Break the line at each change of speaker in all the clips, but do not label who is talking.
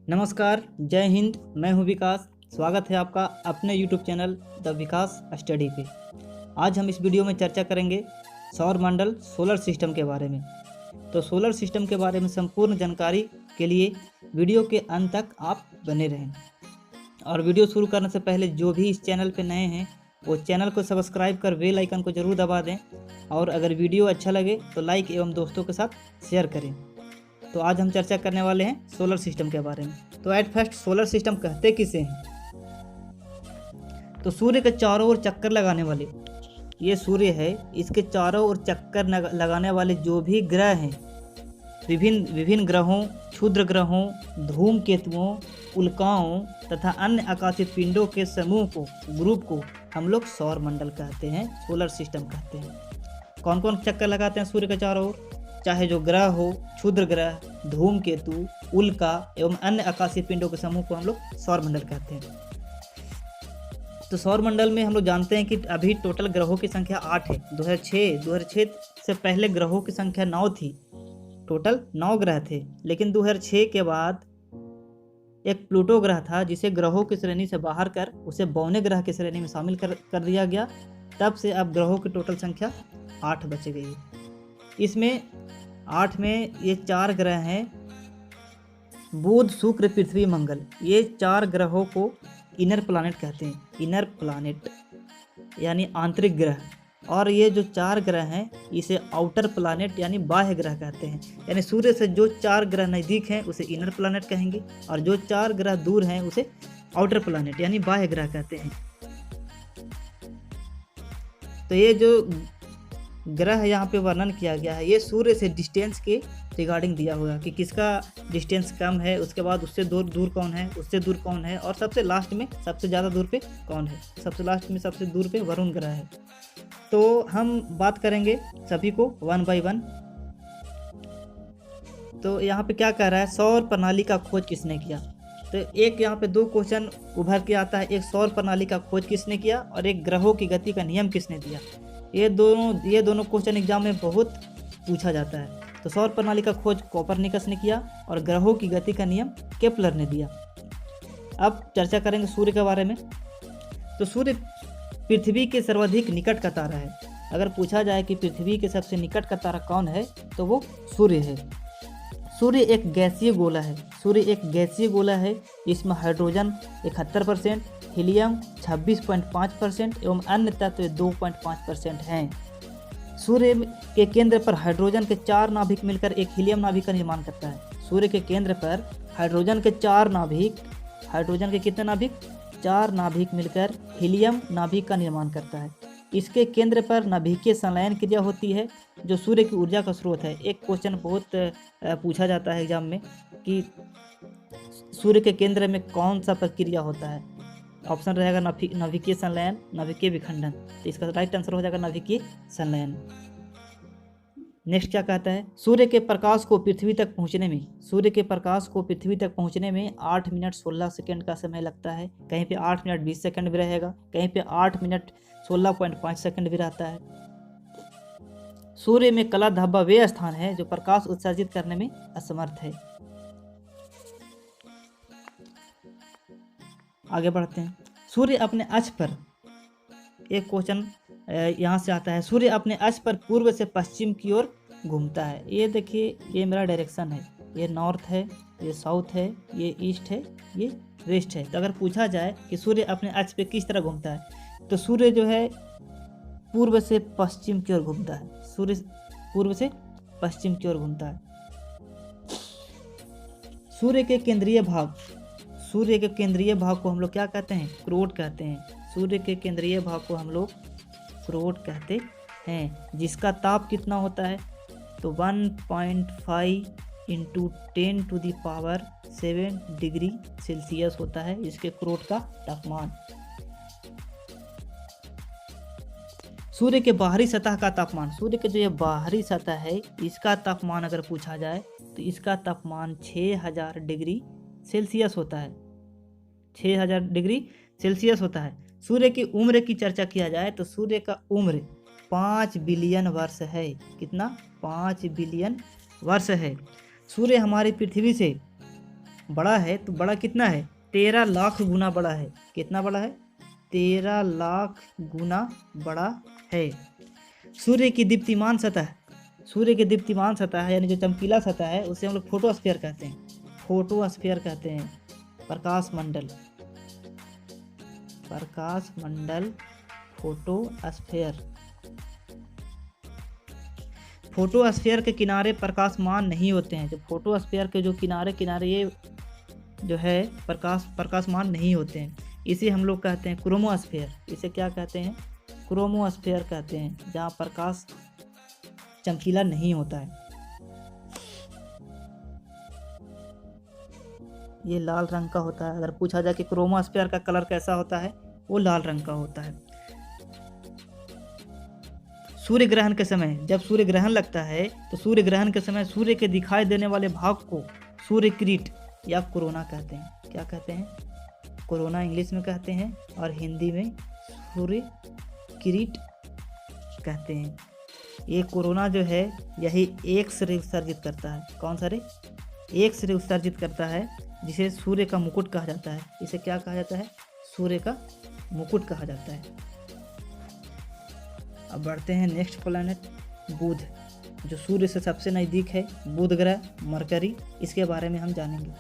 नमस्कार, जय हिंद। मैं हूं विकास। स्वागत है आपका अपने YouTube channel the Vikas study पे। आज हम इस वीडियो में चर्चा करेंगे सौर मंडल सोलर सिस्टम के बारे में। तो सोलर सिस्टम के बारे में संपूर्ण जानकारी के लिए वीडियो के अंत तक आप बने रहें। और वीडियो शुरू करने से पहले जो भी इस चैनल पे नए हैं वो चैनल को सब्सक्राइब कर बेल आइकन को ज़रूर दबा दें। और अगर वीडियो अच्छा लगे तो लाइक एवं दोस्तों के साथ शेयर करें। तो आज हम चर्चा करने वाले हैं सोलर सिस्टम के बारे में। तो एट फर्स्ट सोलर सिस्टम कहते किसे हैं? तो सूर्य के चारों ओर चक्कर लगाने वाले, ये सूर्य है, इसके चारों ओर चक्कर लगाने वाले जो भी ग्रह हैं, विभिन्न ग्रहों, क्षुद्र ग्रहों, धूमकेतुओं, उल्काओं तथा अन्य आकाशीय पिंडों के समूह को, ग्रुप को हम लोग सौर मंडल कहते हैं, सोलर सिस्टम कहते हैं। कौन कौन चक्कर लगाते हैं सूर्य के चारों ओर? चाहे जो ग्रह हो, क्षुद्र ग्रह, धूमकेतु, उल्का एवं अन्य आकाशीय पिंडों के समूह को हम लोग सौर मंडल कहते हैं। तो सौर मंडल में हम लोग जानते हैं कि अभी टोटल ग्रहों की संख्या 8 है। 2006 से पहले ग्रहों की संख्या 9 थी। टोटल 9 ग्रह थे, लेकिन 2006 के बाद एक प्लूटो ग्रह था जिसे ग्रहों की श्रेणी से बाहर कर उसे बौने ग्रह की श्रेणी में शामिल कर दिया गया। तब से अब ग्रहों की टोटल संख्या 8 बच गई। इसमें 8 में ये 4 ग्रह हैं, बुध, शुक्र, पृथ्वी, मंगल। ये 4 ग्रहों को इनर प्लानेट कहते हैं। इनर प्लानेट यानी आंतरिक ग्रह। और ये जो 4 ग्रह हैं इसे आउटर प्लानेट यानी बाह्य ग्रह कहते हैं। यानी सूर्य से जो 4 ग्रह नज़दीक हैं उसे इनर प्लानेट कहेंगे, और जो 4 ग्रह दूर हैं उसे आउटर प्लानेट यानी बाह्य ग्रह कहते हैं। तो ये जो ग्रह यहाँ पे वर्णन किया गया है, ये सूर्य से डिस्टेंस के रिगार्डिंग दिया हुआ है कि किसका डिस्टेंस कम है, उसके बाद उससे दूर कौन है, उससे दूर कौन है, और सबसे लास्ट में सबसे ज़्यादा दूर पे कौन है। सबसे लास्ट में सबसे दूर पे वरुण ग्रह है। तो हम बात करेंगे सभी को वन बाय वन। तो यहाँ पे क्या कह रहा है, सौर प्रणाली का खोज किसने किया? तो एक यहाँ पे 2 क्वेश्चन उभर के आता है, एक सौर प्रणाली का खोज किसने किया और एक ग्रहों की गति का नियम किसने दिया। ये दोनों क्वेश्चन एग्जाम में बहुत पूछा जाता है। तो सौर प्रणाली का खोज कोपरनिकस ने किया और ग्रहों की गति का नियम केपलर ने दिया। अब चर्चा करेंगे सूर्य के बारे में। तो सूर्य पृथ्वी के सर्वाधिक निकट का तारा है। अगर पूछा जाए कि पृथ्वी के सबसे निकट का तारा कौन है तो वो सूर्य है। सूर्य एक गैसीय गोला है। सूर्य एक गैसीय गोला है। इसमें हाइड्रोजन 71%, हीलियम 26.5% एवं अन्य तत्व 2.5% हैं। सूर्य के केंद्र पर हाइड्रोजन के 4 नाभिक मिलकर एक हीलियम नाभिक का निर्माण करता है। सूर्य के केंद्र पर हाइड्रोजन के 4 नाभिक, हाइड्रोजन के कितने नाभिक? 4 नाभिक मिलकर हीलियम नाभिक का निर्माण करता है। इसके केंद्र पर नाभिकीय संलयन क्रिया होती है जो सूर्य की ऊर्जा का स्रोत है। एक क्वेश्चन बहुत पूछा जाता है एग्जाम में कि सूर्य के केंद्र में कौन सा प्रक्रिया होता है। ऑप्शन रहेगा नाभिकीय संलयन, नाभिकीय विखंडन। तो इसका राइट आंसर हो जाएगा नाभिकीय संलयन। नेक्स्ट क्या कहता है, सूर्य के प्रकाश को पृथ्वी तक पहुंचने में 8 मिनट 16 सेकंड का समय लगता है। कहीं पे 8 मिनट 20 सेकंड भी रहेगा, कहीं पे 8 मिनट 16.5 सेकंड भी रहता है। सूर्य में कला धब्बा वे स्थान है जो प्रकाश उत्सर्जित करने में असमर्थ है। आगे बढ़ते हैं। सूर्य अपने अक्ष पर, एक क्वेश्चन यहाँ से आता है, सूर्य अपने अक्ष पर पूर्व से पश्चिम की ओर घूमता है। ये देखिए, ये मेरा डायरेक्शन है, ये नॉर्थ है, ये साउथ है, ये ईस्ट है, ये वेस्ट है। तो अगर पूछा जाए कि सूर्य अपने अक्ष पे किस तरह घूमता है तो सूर्य जो है पूर्व से पश्चिम की ओर घूमता है। सूर्य पूर्व से पश्चिम की ओर घूमता है। सूर्य के केंद्रीय भाग को हम लोग क्या कहते हैं? क्रोट कहते हैं। सूर्य के केंद्रीय भाग को हम लोग क्रोट कहते हैं, जिसका ताप कितना होता है? तो 1.5 × 10⁻7 डिग्री सेल्सियस होता है इसके क्रोट का तापमान। सूर्य के बाहरी सतह का तापमान, सूर्य के जो ये बाहरी सतह है इसका तापमान अगर पूछा जाए तो इसका तापमान 6000 डिग्री सेल्सियस होता है। 6000 डिग्री सेल्सियस होता है। सूर्य की उम्र की चर्चा किया जाए तो सूर्य का उम्र 5 बिलियन वर्ष है। कितना? 5 बिलियन वर्ष है। सूर्य हमारी पृथ्वी से बड़ा है तो बड़ा कितना है, 13 लाख गुना बड़ा है। कितना बड़ा है, 13 लाख गुना बड़ा है। सूर्य की दीप्तिमान सतह, सूर्य की दीप्तिमान सतह यानी जो चमकीला सतह है उसे हम लोग फोटोस्फीयर कहते हैं। फोटोस्फीयर कहते हैं, प्रकाश मंडल, प्रकाश मंडल, फोटोस्फीयर। फोटोस्फीयर के किनारे प्रकाशमान नहीं होते हैं। जो फोटोस्फीयर के जो किनारे ये जो है प्रकाशमान नहीं होते हैं। इसे हम लोग कहते हैं क्रोमोस्फीयर। इसे क्या कहते हैं, क्रोमोस्फीयर कहते हैं, जहाँ प्रकाश चमकीला नहीं होता है। ये लाल रंग का होता है। अगर पूछा जाए कि क्रोमोस्फीयर का कलर कैसा होता है, वो लाल रंग का होता है। सूर्य ग्रहण के समय, जब सूर्य ग्रहण लगता है तो सूर्य ग्रहण के समय सूर्य के दिखाई देने वाले भाग को सूर्य किरीट या कोरोना कहते हैं। क्या कहते हैं, कोरोना इंग्लिश में कहते हैं और हिंदी में सूर्य किरीट कहते हैं। ये कोरोना जो है यही एक्स रे उत्सर्जित करता है। कौन सा रे, एक्स रे उत्सर्जित करता है, जिसे सूर्य का मुकुट कहा जाता है। इसे क्या कहा जाता है, सूर्य का मुकुट कहा जाता है। अब बढ़ते हैं नेक्स्ट प्लैनेट, बुध, जो सूर्य से सबसे नज़दीक है। बुध ग्रह, मरकरी, इसके बारे में हम जानेंगे।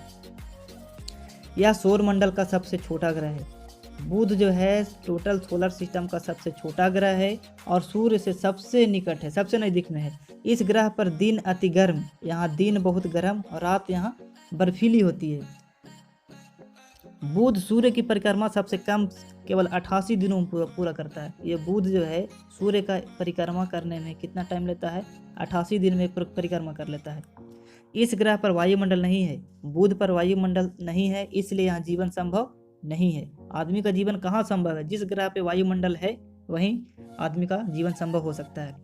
यह सौर मंडल का सबसे छोटा ग्रह है। बुध जो है टोटल सोलर सिस्टम का सबसे छोटा ग्रह है और सूर्य से सबसे निकट है, सबसे नज़दीक में है। इस ग्रह पर दिन अति गर्म, यहाँ दिन बहुत गर्म और रात यहाँ बर्फीली होती है। बुध सूर्य की परिक्रमा सबसे कम केवल 88 दिनों में पूरा करता है। ये बुध जो है सूर्य का परिक्रमा करने में कितना टाइम लेता है, 88 दिन में परिक्रमा कर लेता है। इस ग्रह पर वायुमंडल नहीं है। बुध पर वायुमंडल नहीं है, इसलिए यहाँ जीवन संभव नहीं है। आदमी का जीवन कहाँ संभव है, जिस ग्रह पे वायुमंडल है वहीं आदमी का जीवन संभव हो सकता है।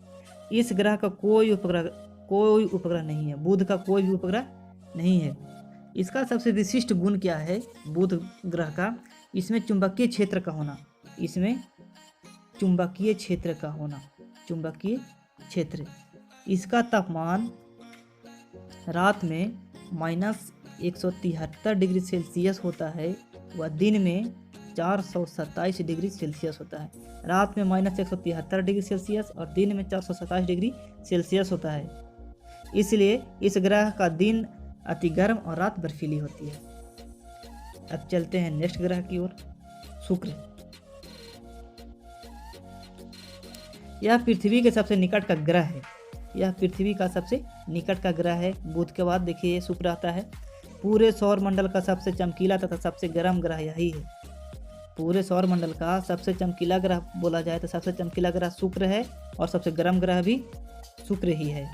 इस ग्रह का कोई उपग्रह नहीं है। बुध का कोई भी उपग्रह नहीं है। इसका सबसे विशिष्ट गुण क्या है बुध ग्रह का, इसमें चुंबकीय क्षेत्र का होना। इसमें चुंबकीय क्षेत्र का होना, चुंबकीय क्षेत्र। इसका तापमान रात में -173 डिग्री सेल्सियस होता है व दिन में 427 डिग्री सेल्सियस होता है। रात में -173 डिग्री सेल्सियस और दिन में 427 डिग्री सेल्सियस होता है। इसलिए इस ग्रह का दिन अति गर्म और रात बर्फीली होती है। अब चलते हैं नेक्स्ट ग्रह की ओर, शुक्र। यह पृथ्वी के सबसे निकट का ग्रह है। यह पृथ्वी का सबसे निकट का ग्रह है। बुध के बाद देखिए शुक्र आता है। पूरे सौर मंडल का सबसे चमकीला तथा सबसे गर्म ग्रह यही है। पूरे सौर मंडल का सबसे चमकीला ग्रह बोला जाए तो सबसे चमकीला ग्रह शुक्र है और सबसे गर्म ग्रह भी शुक्र ही है।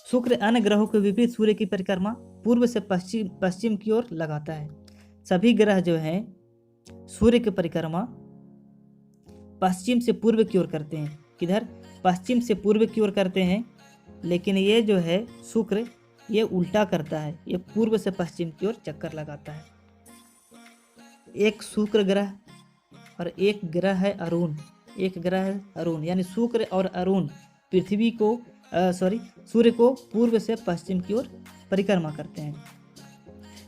शुक्र अन्य ग्रहों के विपरीत सूर्य की परिक्रमा पूर्व से पश्चिम की ओर लगाता है। सभी ग्रह जो हैं सूर्य की परिक्रमा पश्चिम से पूर्व की ओर करते हैं। किधर, पश्चिम से पूर्व की ओर करते हैं। लेकिन ये जो है शुक्र ये उल्टा करता है, ये पूर्व से पश्चिम की ओर चक्कर लगाता है। एक शुक्र ग्रह और एक ग्रह है अरुण। एक ग्रह है अरुण, यानी शुक्र और अरुण पृथ्वी को सूर्य को पूर्व से पश्चिम की ओर परिक्रमा करते हैं।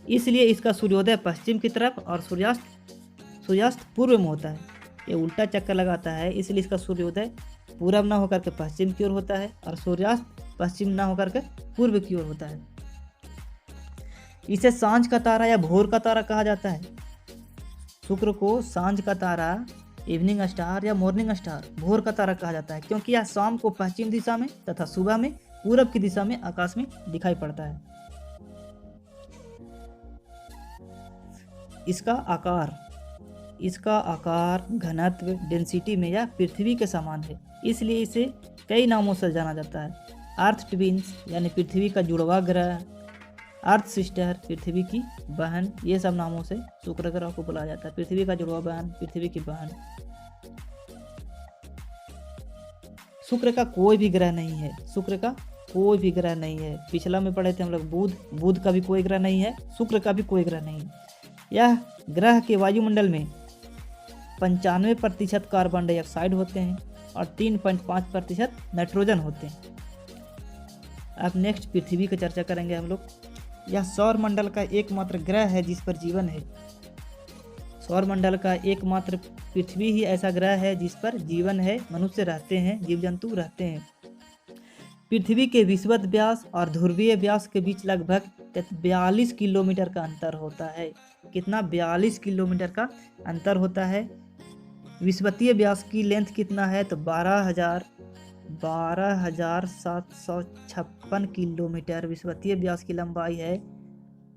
इसलिए इसका सूर्योदय पश्चिम की तरफ और सूर्यास्त पूर्व में होता है। ये उल्टा चक्कर लगाता है, इसलिए इसका सूर्योदय पूरब ना होकर के पश्चिम की ओर होता है और सूर्यास्त पश्चिम ना होकर के पूर्व की ओर होता है। इसे सांझ का तारा या भोर का तारा कहा जाता है। शुक्र को सांझ का तारा, इवनिंग स्टार या मॉर्निंग स्टार, भोर का तारा कहा जाता है, क्योंकि यह शाम को पश्चिम दिशा में तथा सुबह में पूरब की दिशा में आकाश में दिखाई पड़ता है। इसका आकार घनत्व डेंसिटी में यह पृथ्वी के समान है, इसलिए इसे कई नामों से जाना जाता है। अर्थ ट्विंस यानी पृथ्वी का जुड़वा ग्रह, अर्थ सिस्टर पृथ्वी की बहन, ये सब नामों से शुक्र ग्रह को बुलाया जाता है। पृथ्वी का जुड़वा बहन, पृथ्वी की बहन। शुक्र का कोई भी ग्रह नहीं है। शुक्र का कोई भी ग्रह नहीं है। पिछला में पढ़े थे हम लोग बुध का भी कोई ग्रह नहीं है, शुक्र का भी कोई ग्रह नहीं है। यह ग्रह के वायुमंडल में 95% कार्बन डाइऑक्साइड होते हैं और 3.5% नाइट्रोजन होते हैं। अब नेक्स्ट पृथ्वी की चर्चा करेंगे हम लोग। यह सौर मंडल का एकमात्र ग्रह है जिस पर जीवन है। सौर मंडल का एकमात्र पृथ्वी ही ऐसा ग्रह है जिस पर जीवन है, मनुष्य रहते हैं, जीव जंतु रहते हैं। पृथ्वी के विषुवत व्यास और ध्रुवीय व्यास के बीच लगभग 42 किलोमीटर का अंतर होता है। कितना? 42 किलोमीटर का अंतर होता है। विषुवतीय व्यास की लेंथ कितना है? तो 12,756 किलोमीटर विषुवतीय व्यास की लंबाई है।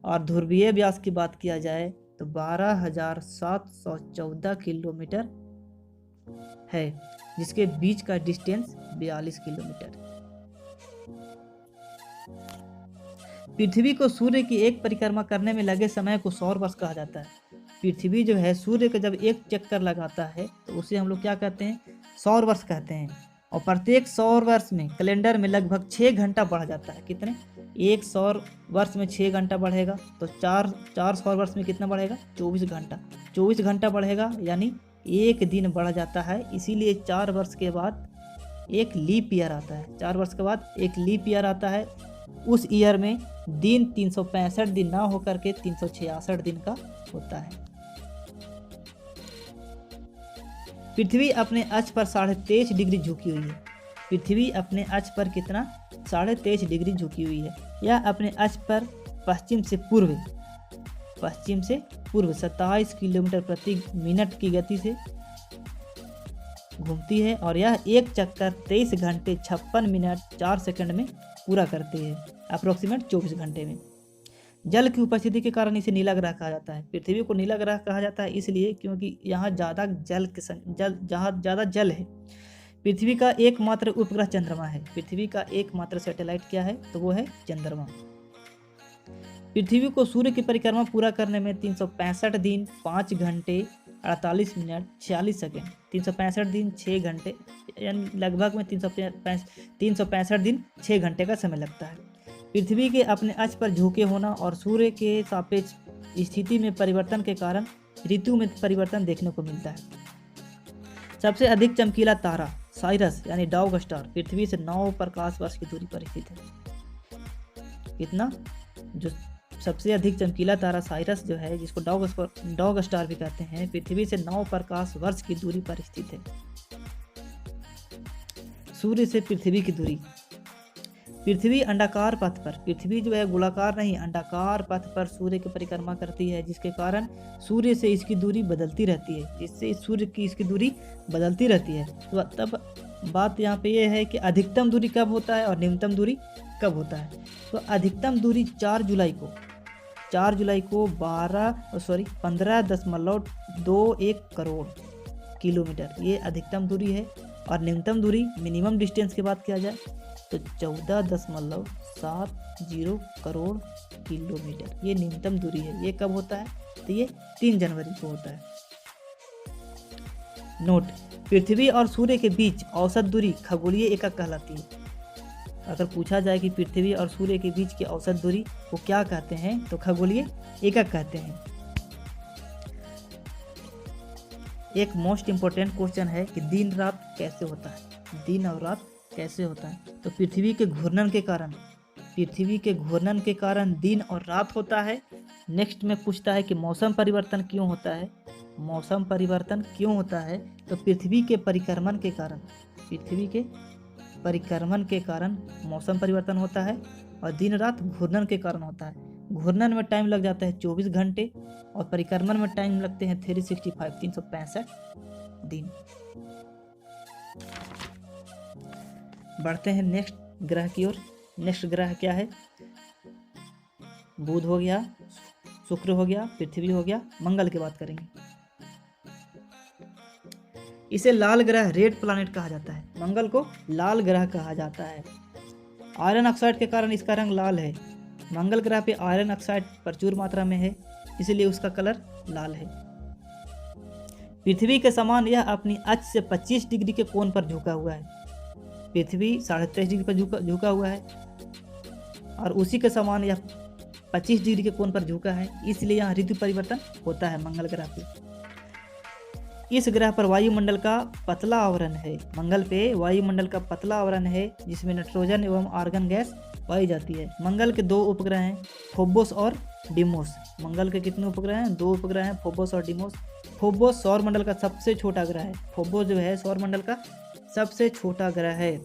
और ध्रुवीय व्यास की बात किया जाए तो 12,714 किलोमीटर है, जिसके बीच का डिस्टेंस 42 किलोमीटर। पृथ्वी को सूर्य की एक परिक्रमा करने में लगे समय को सौर वर्ष कहा जाता है। पृथ्वी जो है सूर्य का जब एक चक्कर लगाता है तो उसे हम लोग क्या कहते हैं? सौर वर्ष कहते हैं। और प्रत्येक सौर वर्ष में कैलेंडर में लगभग 6 घंटा बढ़ जाता है। कितने? एक सौर वर्ष में 6 घंटा बढ़ेगा तो चार सौर वर्ष में कितना बढ़ेगा? 24 घंटा। 24 घंटा बढ़ेगा यानी एक दिन बढ़ जाता है। इसीलिए 4 वर्ष के बाद एक लीप ईयर आता है। 4 वर्ष के बाद एक लीप ईयर आता है। उस ईयर में दिन 365 दिन ना होकर के 366 दिन का होता है। पृथ्वी अपने अक्ष पर 23.5 डिग्री झुकी हुई है। पृथ्वी अपने अक्ष पर कितना? 23.5 डिग्री झुकी हुई है। यह अपने अक्ष पर पश्चिम से पूर्व 27 किलोमीटर प्रति मिनट की गति से घूमती है और यह एक चक्कर 23 घंटे 56 मिनट 4 सेकंड में पूरा करती है, अप्रोक्सीमेट 24 घंटे में। जल की उपस्थिति के कारण इसे नीला ग्रह कहा जाता है। पृथ्वी को नीला ग्रह कहा जाता है इसलिए क्योंकि यहाँ ज़्यादा जल है। पृथ्वी का एकमात्र उपग्रह चंद्रमा है। पृथ्वी का एकमात्र सैटेलाइट क्या है? तो वो है चंद्रमा। पृथ्वी को सूर्य की परिक्रमा पूरा करने में 365 दिन 5 घंटे 48 मिनट 46 सेकेंड 365 दिन 6 घंटे यानी लगभग में 365 दिन 6 घंटे का समय लगता है। पृथ्वी के अपने अक्ष पर झुके होना और सूर्य के सापेक्ष स्थिति में परिवर्तन के कारण ऋतु में परिवर्तन देखने को मिलता है। सबसे अधिक चमकीला तारा साइरस यानी डॉग स्टार पृथ्वी से 9 प्रकाश वर्ष की दूरी पर स्थित है। कितना? जो सबसे अधिक चमकीला तारा साइरस जो है, जिसको डॉग स्टार भी कहते हैं, पृथ्वी से 9 प्रकाश वर्ष की दूरी पर स्थित है। सूर्य से पृथ्वी की दूरी। पृथ्वी अंडाकार पथ पर, पृथ्वी जो है गोलाकार नहीं अंडाकार पथ पर सूर्य की परिक्रमा करती है, जिसके कारण सूर्य से इसकी दूरी बदलती रहती है, जिससे सूर्य की इसकी दूरी बदलती रहती है। तो तब बात यहाँ पे ये है कि अधिकतम दूरी कब होता है और न्यूनतम दूरी कब होता है। तो अधिकतम दूरी 4 जुलाई को 15.21 करोड़ किलोमीटर ये अधिकतम दूरी है। और न्यूनतम दूरी मिनिमम डिस्टेंस की बात किया जाए तो 14.70 करोड़ किलोमीटर ये न्यूनतम दूरी है। ये कब होता है? तो ये 3 जनवरी को होता है। नोट: पृथ्वी और सूर्य के बीच औसत दूरी खगोलीय एकक कहलाती है। अगर पूछा जाए कि पृथ्वी और सूर्य के बीच की औसत दूरी को क्या कहते हैं तो खगोलीय एकक कहते हैं। एक मोस्ट इम्पोर्टेंट क्वेश्चन है कि दिन रात कैसे होता है, दिन और रात कैसे होता है। तो पृथ्वी के घूर्णन के कारण दिन और रात होता है। नेक्स्ट में पूछता है कि मौसम परिवर्तन क्यों होता है। मौसम परिवर्तन क्यों होता है? तो पृथ्वी के परिक्रमण के कारण मौसम परिवर्तन होता है और दिन रात घूर्णन के कारण होता है। घूर्णन में टाइम लग जाता है 24 घंटे और परिक्रमण में टाइम लगते हैं 365 दिन। बढ़ते हैं नेक्स्ट ग्रह की ओर। नेक्स्ट ग्रह क्या है? बुध हो गया, शुक्र हो गया, पृथ्वी हो गया, मंगल की बात करेंगे। इसे लाल ग्रह रेड प्लैनेट कहा जाता है। मंगल को लाल ग्रह कहा जाता है। आयरन ऑक्साइड के कारण इसका रंग लाल है। मंगल ग्रह पे आयरन ऑक्साइड प्रचुर मात्रा में है, इसलिए उसका कलर लाल है। पृथ्वी के समान यह अपनी अक्ष से 25 डिग्री के कोण पर झुका हुआ है। पृथ्वी 23.5 डिग्री पर झुका हुआ है और उसी के समान यह 25 डिग्री के कोण पर झुका है, इसलिए यहाँ ऋतु परिवर्तन होता है मंगल ग्रह पे। इस ग्रह पर वायुमंडल का पतला आवरण है। मंगल पे वायुमंडल का पतला आवरण है जिसमें नाइट्रोजन एवं आर्गन गैस पाई जाती है। मंगल के 2 उपग्रह हैं, फोबोस और डिमोस। मंगल के कितने उपग्रह हैं? 2 उपग्रह हैं, फोबोस और डिमोस। फोबोस सौरमंडल का सबसे छोटा ग्रह है। फोबोस जो है सौरमंडल का सबसे छोटा ग्रह है।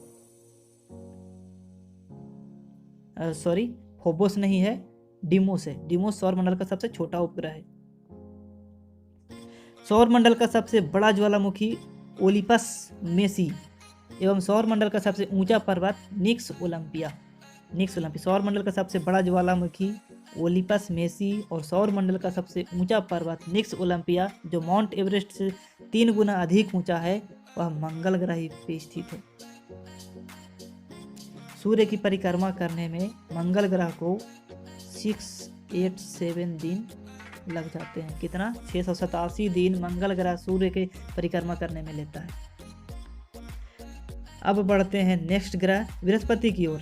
सॉरी, फोबोस नहीं है, डिमोस है। डिमोस सौरमंडल का सबसे छोटा उपग्रह है। सौरमंडल का सबसे बड़ा ज्वालामुखी ओलिपस मेसी एवं सौरमंडल का सबसे ऊंचा पर्वत निक्स ओलंपिया। सौरमंडल का सबसे बड़ा ज्वालामुखी ओलिपस मेसी और सौरमंडल का सबसे ऊंचा पर्वत निक्स ओलंपिया, जो माउंट एवरेस्ट से 3 गुना अधिक ऊंचा है, वह मंगल ग्रह पे स्थित है। सूर्य की परिक्रमा करने में मंगल ग्रह को 687 दिन लग जाते हैं। कितना? 687 दिन मंगल ग्रह सूर्य के परिक्रमा करने में लेता है। अब बढ़ते हैं नेक्स्ट ग्रह बृहस्पति की ओर।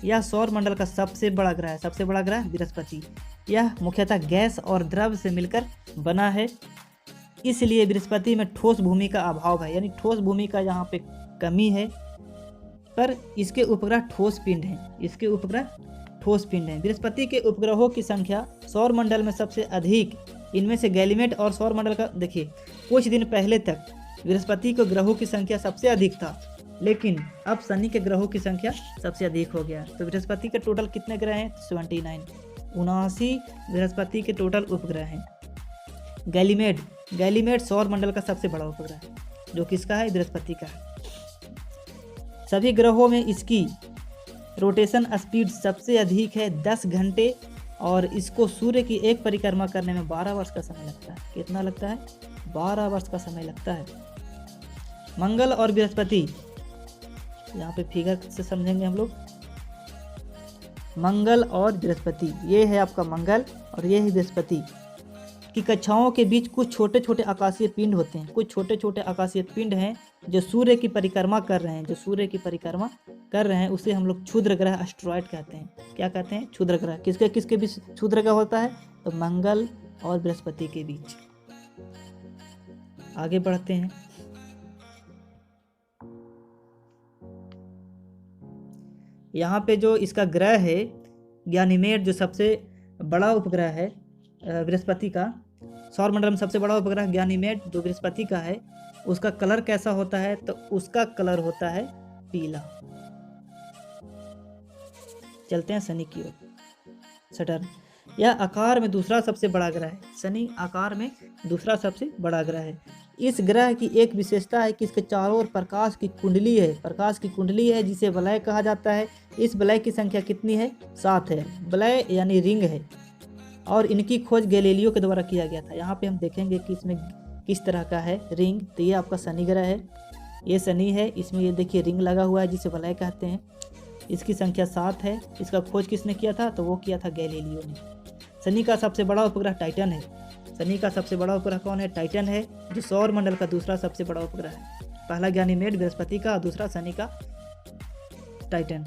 यह सौरमंडल का सबसे बड़ा ग्रह है। सबसे बड़ा ग्रह बृहस्पति। यह मुख्यतः गैस और द्रव से मिलकर बना है, इसलिए बृहस्पति में ठोस भूमि का अभाव है, यानी ठोस भूमि का यहाँ पे कमी है। पर इसके उपग्रह ठोस पिंड हैं। इसके उपग्रह ठोस पिंड हैं। बृहस्पति के उपग्रहों की संख्या सौरमंडल में सबसे अधिक, इनमें से गैलीमेड और सौरमंडल का, देखिए कुछ दिन पहले तक बृहस्पति के ग्रहों की संख्या सबसे अधिक था, लेकिन अब शनि के ग्रहों की संख्या सबसे अधिक हो गया। तो बृहस्पति के टोटल कितने ग्रह हैं? 79, 79 बृहस्पति के टोटल उपग्रह हैं। गैलीमेड सौरमंडल का सबसे बड़ा उपग्रह है, जो किसका है? बृहस्पति का है। सभी ग्रहों में इसकी रोटेशन स्पीड सबसे अधिक है, 10 घंटे, और इसको सूर्य की एक परिक्रमा करने में 12 वर्ष का समय लगता है। कितना लगता है? 12 वर्ष का समय लगता है। मंगल और बृहस्पति, यहाँ पे फिगर से समझेंगे हम लोग। मंगल और बृहस्पति, ये है आपका मंगल और ये है बृहस्पति की कक्षाओं के बीच कुछ छोटे छोटे आकाशीय पिंड होते हैं। कुछ छोटे छोटे आकाशीय पिंड हैं जो सूर्य की परिक्रमा कर रहे हैं। जो सूर्य की परिक्रमा कर रहे हैं उसे हम लोग क्षुद्र ग्रह, एस्ट्रॉयड कहते हैं। क्या कहते हैं? क्षुद्र ग्रह। किसके किसके बीच क्षुद्र ग्रह होता है? तो मंगल और बृहस्पति के बीच। आगे बढ़ते हैं। यहाँ पे जो इसका ग्रह है गैनीमेड, जो सबसे बड़ा उपग्रह है बृहस्पति का, सौरमंडल में सबसे बड़ा उपग्रह गैनीमेड जो बृहस्पति का है, उसका कलर कैसा होता है? तो उसका कलर होता है पीला। चलते हैं शनि की ओर। सटर्न, यह आकार में दूसरा सबसे बड़ा ग्रह है। शनि आकार में दूसरा सबसे बड़ा ग्रह है। इस ग्रह की एक विशेषता है कि इसके चारों ओर प्रकाश की कुंडली है। प्रकाश की कुंडली है जिसे वलय कहा जाता है। इस वलय की संख्या कितनी है? 7 है। वलय यानी रिंग है, और इनकी खोज गैलीलियो के द्वारा किया गया था। यहाँ पे हम देखेंगे कि इसमें किस तरह का है रिंग। तो ये आपका शनि ग्रह है, ये शनि है, इसमें ये देखिए रिंग लगा हुआ है जिसे वलय कहते हैं। इसकी संख्या 7 है। इसका खोज किसने किया था? तो वो किया था गैलीलियो ने। शनि का सबसे बड़ा उपग्रह टाइटन है। शनि का सबसे बड़ा उपग्रह कौन है? टाइटन है, जो सौरमंडल का दूसरा सबसे बड़ा उपग्रह है। पहला गैनीमेड बृहस्पति का, दूसरा शनि का टाइटन।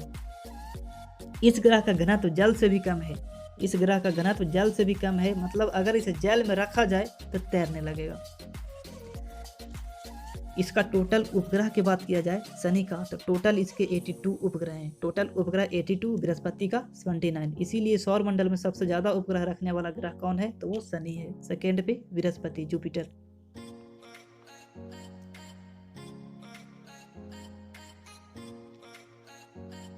इस ग्रह का घनत्व जल से भी कम है। इस ग्रह का घनत्व जल से भी कम है, मतलब अगर इसे जल में रखा जाए तो तैरने लगेगा। इसका टोटल उपग्रह की बात किया जाए शनि का, तो टोटल इसके 82 उपग्रह हैं। टोटल उपग्रह 82, बृहस्पति का 79। इसीलिए सौरमंडल में सबसे ज्यादा उपग्रह रखने वाला ग्रह कौन है? तो वो शनि है। सेकेंड पे Brihaspati, Jupiter.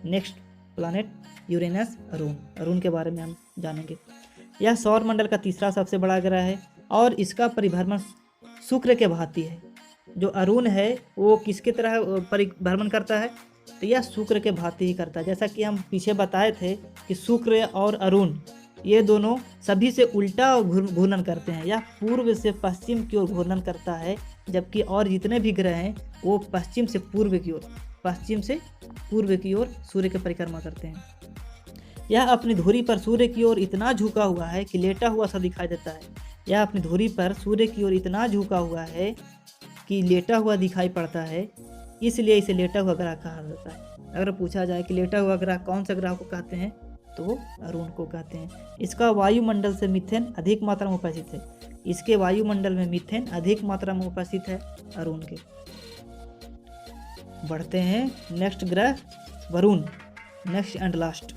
Next planet Uranus, Arun के बारे में हम जानेंगे। यह सौरमंडल का तीसरा सबसे बड़ा ग्रह है और इसका परिभ्रमण शुक्र के भांति है। जो अरुण है वो किसके तरह परिभ्रमण करता है? तो यह शुक्र के भांति ही करता है। जैसा कि हम पीछे बताए थे कि शुक्र और अरुण ये दोनों सभी से उल्टा घूर्णन करते हैं। यह पूर्व से पश्चिम की ओर घूर्णन करता है, जबकि और जितने भी ग्रह हैं वो पश्चिम से पूर्व की ओर सूर्य की परिक्रमा करते हैं। यह अपनी धुरी पर सूर्य की ओर इतना झुका हुआ है कि लेटा हुआ सा दिखाई देता है। यह अपनी धुरी पर सूर्य की ओर इतना झुका हुआ है कि लेटा हुआ दिखाई पड़ता है, इसलिए इसे लेटा हुआ ग्रह कहा जाता है। अगर पूछा जाए कि लेटा हुआ ग्रह कौन सा ग्रह को कहते हैं, तो वो अरुण को कहते हैं। इसका वायुमंडल से मीथेन अधिक मात्रा में उपस्थित है। इसके वायुमंडल में मीथेन अधिक मात्रा में उपस्थित है अरुण के। बढ़ते हैं नेक्स्ट ग्रह Varun. Next and last,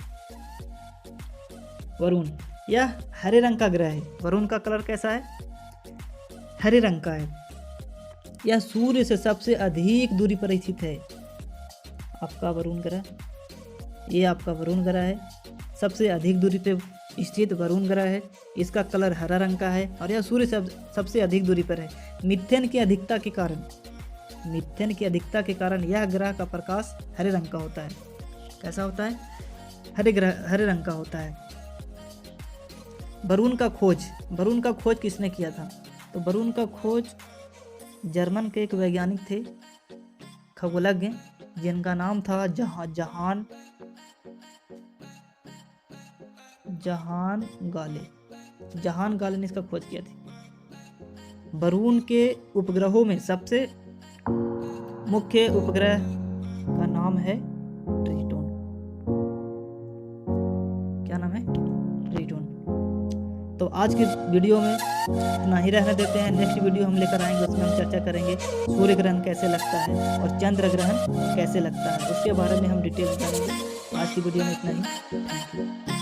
Varun. यह हरे रंग का ग्रह है। वरुण का कलर कैसा है? हरे रंग का है। यह सूर्य से सबसे अधिक दूरी पर स्थित है। आपका वरुण ग्रह, ये आपका वरुण ग्रह है, सबसे अधिक दूरी पे स्थित वरुण ग्रह है। इसका कलर हरा रंग का है और यह सूर्य से सबसे अधिक दूरी पर है। मीथेन की अधिकता के कारण, मीथेन की अधिकता के कारण यह ग्रह का प्रकाश हरे रंग का होता है। कैसा होता है? हरे रंग का होता है। वरुण का खोज किसने किया था? तो वरुण का खोज जर्मन के एक वैज्ञानिक थे, खगोलज्ञ, जिनका नाम था जहान गाले ने इसका खोज किया थी। वरुण के उपग्रहों में सबसे मुख्य उपग्रह का नाम है ट्रिटोन। क्या नाम है? ट्रिटोन। तो आज के वीडियो में इतना ही रहने देते हैं। नेक्स्ट वीडियो हम लेकर आएंगे, उसमें हम चर्चा करेंगे सूर्य ग्रहण कैसे लगता है और चंद्र ग्रहण कैसे लगता है, उसके बारे में हम डिटेल बताएंगे। आज की वीडियो में इतना ही। Thank you.